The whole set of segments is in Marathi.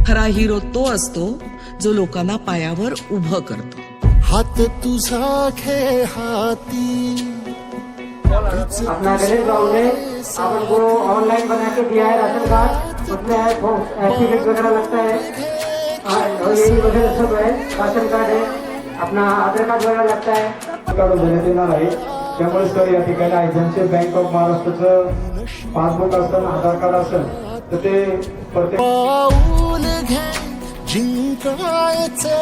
खरा हिरो तो असतो जो लोकांना पायावर उभं करतो। हात तुझा खे हाथी अपना गणेश भाव ने अपन को ऑनलाइन बना के दिया है राशन कार्ड, उसमें एफिडेविट वगैरह लगता है और यही वगैरह सब है, राशन कार्ड है, अपना आधार कार्ड वगैरह लगता है। काढून देण्यात येणार आहे। त्यामुळे सर या ठिकाणी आयजनचे बँक ऑफ महाराष्ट्राचं पासबुक असेल, आधार कार्ड असेल तर ते प्रत्येक पाऊल घे जिंकायचे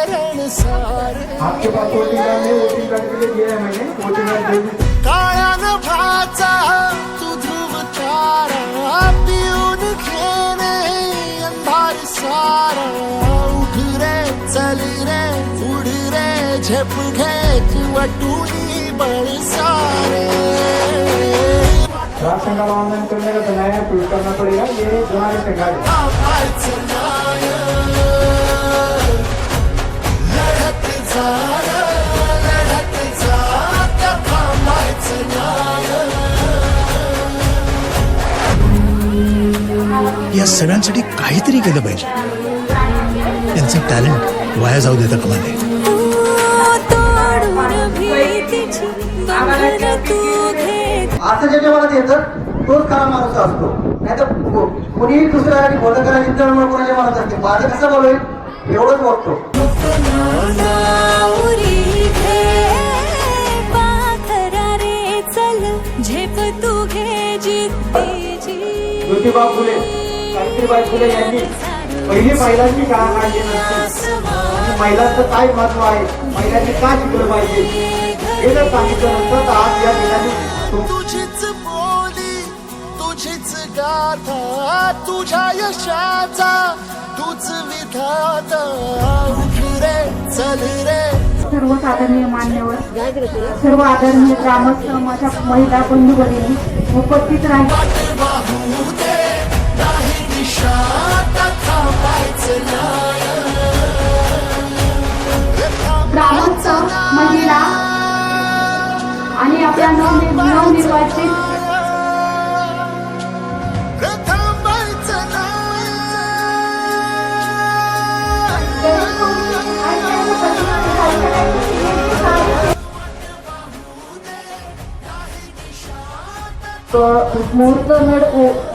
रणसार। आपके पास वोटिंग कार्ड है, वोटिंग कार्ड के लिए दिया है मैंने, वोटिंग कार्ड काळ्या नभाचा तू ध्रुव तारा पिऊन घेणे अंधार सारा। उठ रे चल रे उड रे झेप घे किंवा टुनी बळ सारे। राशन कार्ड ऑनलाइन करने का तो नया प्रूफ करना पड़ेगा, ये हमारे से कार्ड लढत जा लढत जा त्या थांबायचं न्याय। या सगळ्यांसाठी काहीतरी केलं पाहिजे, त्यांचं टॅलेंट वाया जाऊ देता कामा नये। असं ज्याच्या मनात येतं तोच खरा माणूस असतो, नाही तर कोणीही दुसऱ्या बोलत करायची तर कोणाच्या मनात असते। माझं कसं बोलूय एवढंच बघतो। ज्योतिबा फुले, सावित्रीबाई फुले यांनी पहिली महिलांची काळा काढली नसती, महिलांचं काय महत्व आहे, महिलांनी काय शिकलं पाहिजे हे जर सांगितलं नसतं तर आज या ठिकाणी तुझीच बोली तुझीच गाथा तुझ्या यशाचा तूच विधाता। उठ रे चल रे सर्व आदरणीय मान्यवर, सर्व आदरणीय ग्रामस्थ, माझ्या महिला बंधू भगिनी उपस्थित राहील। वाहू दे नाही दिशा थांबायचं नाही। ग्रामस्थ, महिला आणि आपल्या नवनिर्वाचित थांबायचं नाही। मुहूर्त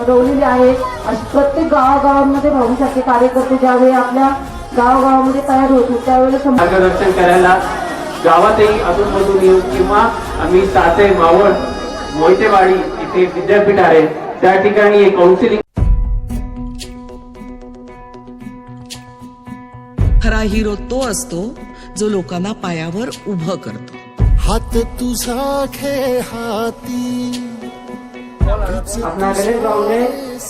रवलेली आहे। अशी प्रत्येक गावागावांमध्ये भाऊसारखे कार्यकर्ते ज्यावेळी आपल्या गावागावामध्ये तयार होतो त्यावेळेस मार्गदर्शन करायला गावातही अधूनमधून येऊ किंवा आम्ही साते मावळ मोहितेवाडी इथे विद्यापीठ आहे त्या ठिकाणी एक काउन्सिलिंग। खरा हिरो तो असतो जो लोकांना पायावर उभं करतो। हात तुझा खे हाथी अपना गणेश भाव ने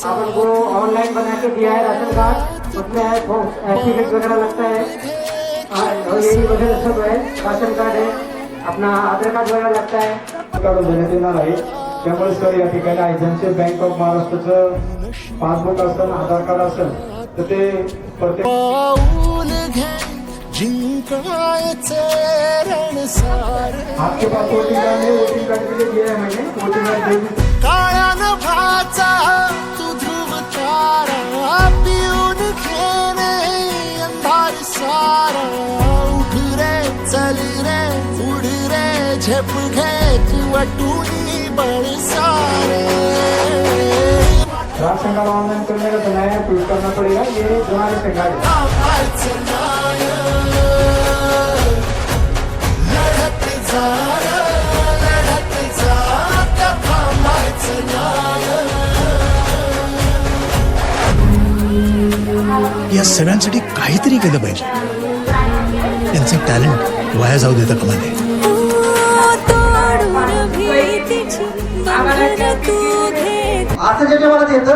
अपन को ऑनलाइन बना के दिया है राशन कार्ड, उसमें एफिडेविट वगैरह लगता है और यही वगैरह सब है, राशन कार्ड है, अपना आधार कार्ड वगैरह लगता है। काढून देण्यात येणार आहे। त्यामुळे सर या ठिकाणी आयजनचे बँक ऑफ महाराष्ट्राचं पासबुक असेल, आधार कार्ड असेल तर ते प्रत्येक पाऊल घे जिंकायचे रणसार। आपके पास वोटिंग कार्ड है, वोटिंग कार्ड के लिए दिया है मैंने, वोटिंग कार्ड काळ्या नभाचा तू ध्रुव तारा पिऊन घेणे अंधार सारा। उठ रे चल रे उड रे झेप घे किंवा टुनी बळ सारे। राशन कार्ड ऑनलाइन करने का तो नया प्रूफ करना पड़ेगा, ये हमारे से कार्ड थांबायचं नाही। लढत जा लढत जा त्या थांबायचं नाही। या सगळ्यांसाठी काहीतरी केलं पाहिजे, त्यांचं टॅलेंट वाया जाऊ देता कामा नये। असं ज्याच्या मनात येतं